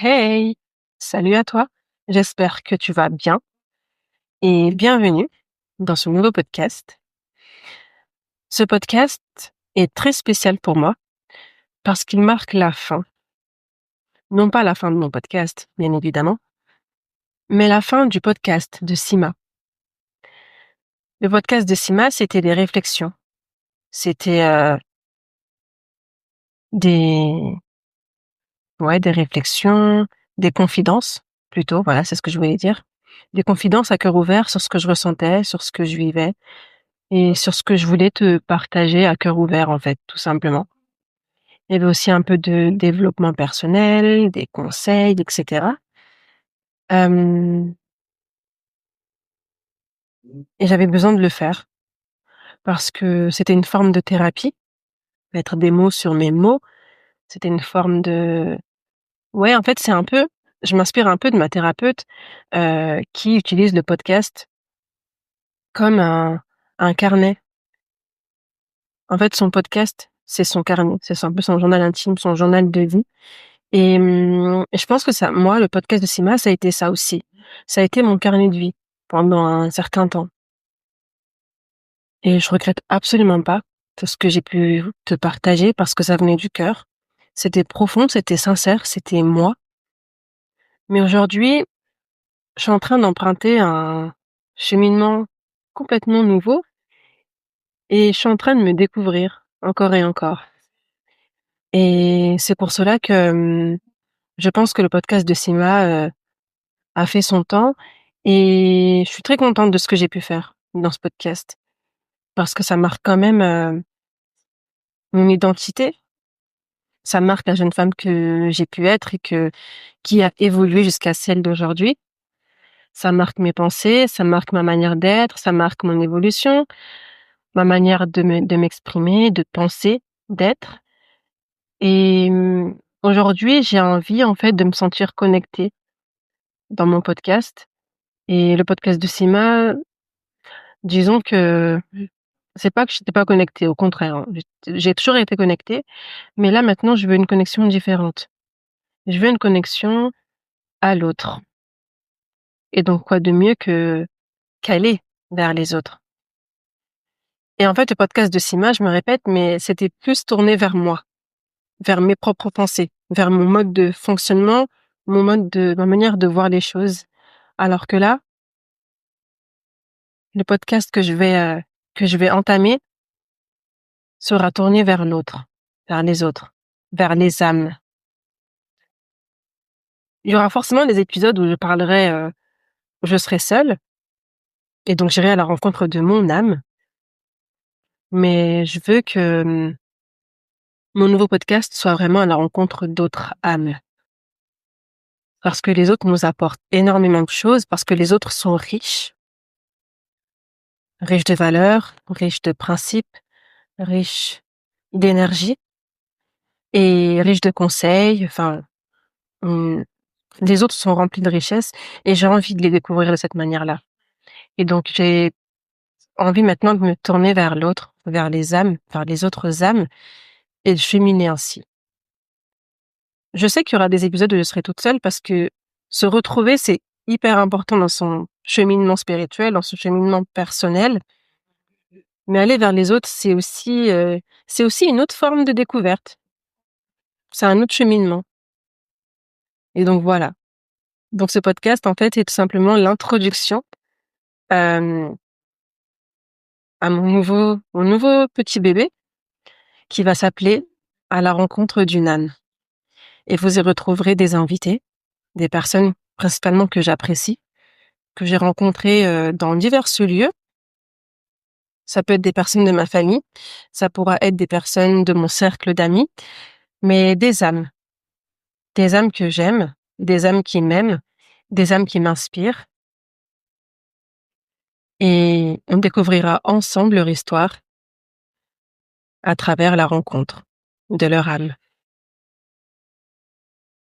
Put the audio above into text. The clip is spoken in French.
Hey! Salut à toi, j'espère que tu vas bien et bienvenue dans ce nouveau podcast. Ce podcast est très spécial pour moi parce qu'il marque la fin, non pas la fin de mon podcast, bien évidemment, mais la fin du podcast de Sima. Le podcast de Sima, c'était des réflexions, c'était des, des réflexions, des confidences plutôt, voilà, c'est ce que je voulais dire. Des confidences à cœur ouvert sur ce que je ressentais, sur ce que je vivais et sur ce que je voulais te partager à cœur ouvert, en fait, tout simplement. Il y avait aussi un peu de développement personnel, des conseils, et cetera. Hem et j'avais besoin de le faire parce que c'était une forme de thérapie, mettre des mots sur mes mots. C'était une forme de ouais, en fait, c'est un peu je m'inspire un peu de ma thérapeute, qui utilise le podcast comme un carnet. En fait, son podcast, c'est son carnet, c'est un peu son journal intime, son journal de vie. Et je pense que ça moi, le podcast de Sima, ça a été ça aussi. Ça a été mon carnet de vie pendant un certain temps et je regrette absolument pas tout ce que j'ai pu te partager parce que ça venait du cœur. C'était profond, c'était sincère, c'était moi. Mais aujourd'hui, je suis en train d'emprunter un cheminement complètement nouveau et je suis en train de me découvrir encore et encore. Et c'est pour cela que, je pense que le podcast de Sima, a fait son temps et je suis très contente de ce que j'ai pu faire dans ce podcast parce que ça marque quand même, mon identité. Ça marque la jeune femme que j'ai pu être et qui a évolué jusqu'à celle d'aujourd'hui. Ça marque mes pensées, ça marque ma manière d'être, ça marque mon évolution, ma manière de m'exprimer, de penser, d'être et aujourd'hui, j'ai envie, en fait, de me sentir connectée dans mon podcast et le podcast de Sima, disons que c'est pas que j'étais pas connectée, au contraire, hein. J'ai toujours été connectée, mais là, maintenant, je veux une connexion différente. Je veux une connexion à l'autre et donc quoi de mieux que qu'aller vers les autres et en fait, le podcast de Sima, je me répète, mais c'était plus tourné vers moi, vers mes propres pensées, vers mon mode de fonctionnement, ma manière de voir les choses. Alors que là, le podcast que je vais entamer sera tourné vers l'autre, vers les autres, vers les âmes. Il y aura forcément des épisodes où je parlerai, où je serai seule et donc j'irai à la rencontre de mon âme, mais je veux que, mon nouveau podcast soit vraiment à la rencontre d'autres âmes. Parce que les autres nous apportent énormément de choses, parce que les autres sont riches, riches de valeurs, riches de principes, riches d'énergie et riches de conseils. Enfin, mmh, les autres sont remplis de richesses et j'ai envie de les découvrir de cette manière-là. Et donc j'ai envie maintenant de me tourner vers l'autre, vers les âmes, vers les autres âmes et de cheminer ainsi. Je sais qu'il y aura des épisodes où je serai toute seule parce que se retrouver, c'est hyper important dans son cheminement spirituel, dans son cheminement personnel. Mais aller vers les autres, c'est aussi une autre forme de découverte. C'est un autre cheminement. Et donc voilà. Donc ce podcast, en fait, est tout simplement l'introduction, hem, à mon nouveau petit bébé qui va s'appeler «À la rencontre d'une âme» et vous y retrouverez des invités, des personnes principalement que j'apprécie, que j'ai rencontrées, dans divers lieux. Ça peut être des personnes de ma famille, ça pourra être des personnes de mon cercle d'amis, mais des âmes que j'aime, des âmes qui m'aiment, des âmes qui m'inspirent et on découvrira ensemble leur histoire à travers la rencontre de leur âme.